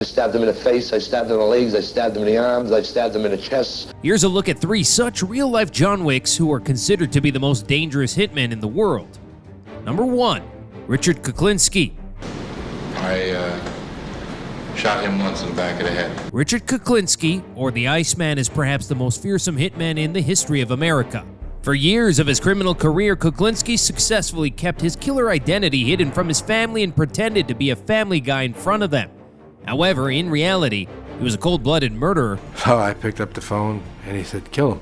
I stabbed him in the face, I stabbed him in the legs, I stabbed him in the arms, I stabbed him in the chest. Here's a look at 3 such real-life John Wicks who are considered to be the most dangerous hitmen in the world. Number 1, Richard Kuklinski. I shot him once in the back of the head. Richard Kuklinski, or the Iceman, is perhaps the most fearsome hitman in the history of America. For years of his criminal career, Kuklinski successfully kept his killer identity hidden from his family and pretended to be a family guy in front of them. However, in reality, he was a cold-blooded murderer. So I picked up the phone and he said, kill him.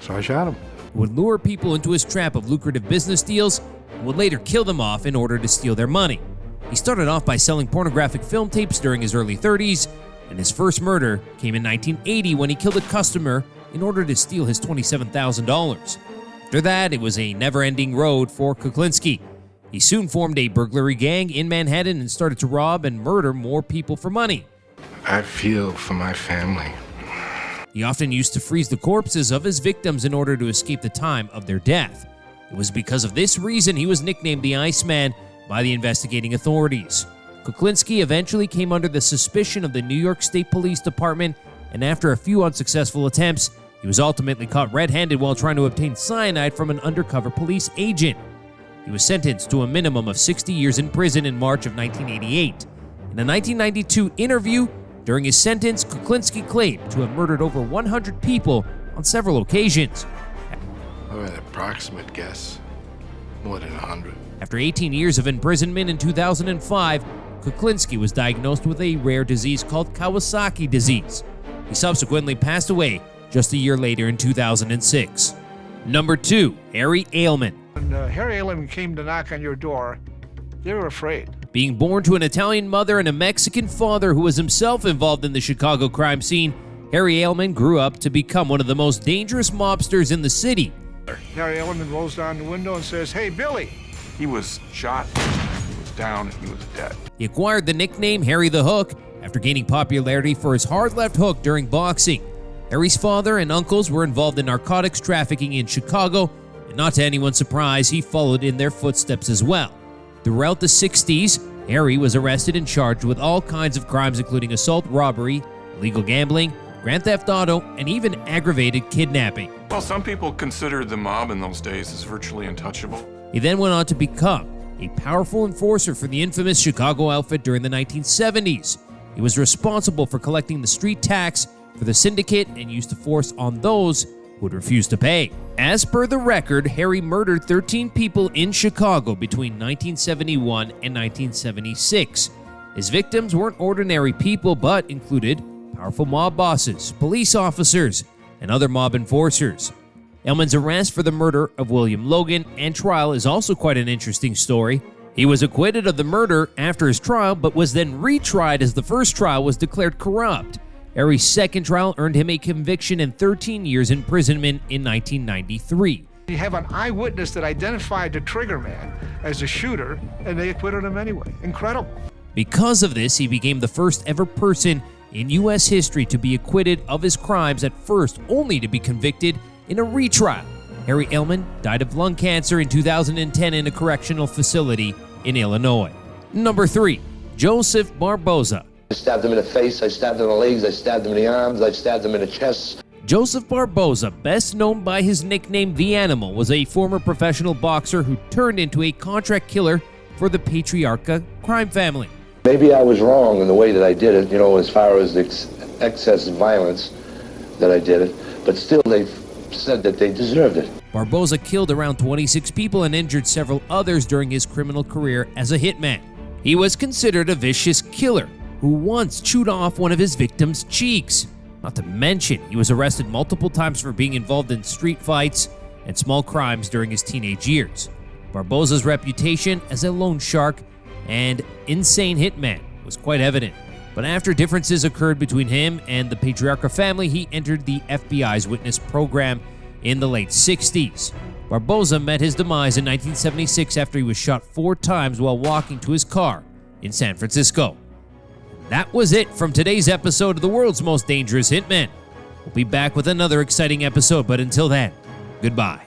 So I shot him. Who would lure people into his trap of lucrative business deals and would later kill them off in order to steal their money. He started off by selling pornographic film tapes during his early 30s, and his first murder came in 1980 when he killed a customer in order to steal his $27,000. After that, it was a never-ending road for Kuklinski. He soon formed a burglary gang in Manhattan and started to rob and murder more people for money. I feel for my family. He often used to freeze the corpses of his victims in order to escape the time of their death. It was because of this reason he was nicknamed the Iceman by the investigating authorities. Kuklinski eventually came under the suspicion of the New York State Police Department, and after a few unsuccessful attempts, he was ultimately caught red-handed while trying to obtain cyanide from an undercover police agent. He was sentenced to a minimum of 60 years in prison in March of 1988. In a 1992 interview, during his sentence, Kuklinski claimed to have murdered over 100 people on several occasions. Oh, an approximate guess, more than 100. After 18 years of imprisonment in 2005, Kuklinski was diagnosed with a rare disease called Kawasaki disease. He subsequently passed away just a year later in 2006. Number 2, Harry Allman. When Harry Allman came to knock on your door, they were afraid. Being born to an Italian mother and a Mexican father who was himself involved in the Chicago crime scene, Harry Allman grew up to become one of the most dangerous mobsters in the city. Harry Allman rolls down the window and says, "Hey, Billy." He was shot, he was down, he was dead. He acquired the nickname Harry the Hook after gaining popularity for his hard left hook during boxing. Harry's father and uncles were involved in narcotics trafficking in Chicago, and not to anyone's surprise, he followed in their footsteps as well. Throughout the 60s, Harry was arrested and charged with all kinds of crimes including assault, robbery, illegal gambling, grand theft auto, and even aggravated kidnapping. Well, some people considered the mob in those days as virtually untouchable. He then went on to become a powerful enforcer for the infamous Chicago outfit during the 1970s. He was responsible for collecting the street tax for the syndicate and used to force on those who would refuse to pay. As per the record, Harry murdered 13 people in Chicago between 1971 and 1976. His victims weren't ordinary people, but included powerful mob bosses, police officers, and other mob enforcers. Allman's arrest for the murder of William Logan and trial is also quite an interesting story. He was acquitted of the murder after his trial, but was then retried as the first trial was declared corrupt. Harry's second trial earned him a conviction and 13 years imprisonment in 1993. You have an eyewitness that identified the trigger man as the shooter, and they acquitted him anyway. Incredible. Because of this, he became the first ever person in U.S. history to be acquitted of his crimes, at first only to be convicted in a retrial. Harry Allman died of lung cancer in 2010 in a correctional facility in Illinois. Number 3, Joseph Barboza. I stabbed him in the face, I stabbed him in the legs, I stabbed him in the arms, I stabbed him in the chest. Joseph Barboza, best known by his nickname The Animal, was a former professional boxer who turned into a contract killer for the Patriarca crime family. Maybe I was wrong in the way that I did it, as far as excess violence that I did it, but still they said that they deserved it. Barboza killed around 26 people and injured several others during his criminal career as a hitman. He was considered a vicious killer who once chewed off one of his victims' cheeks. Not to mention, he was arrested multiple times for being involved in street fights and small crimes during his teenage years. Barboza's reputation as a loan shark and insane hitman was quite evident. But after differences occurred between him and the Patriarca family, he entered the FBI's witness program in the late 60s. Barboza met his demise in 1976 after he was shot 4 times while walking to his car in San Francisco. That was it from today's episode of The World's Most Dangerous Hitmen. We'll be back with another exciting episode, but until then, goodbye.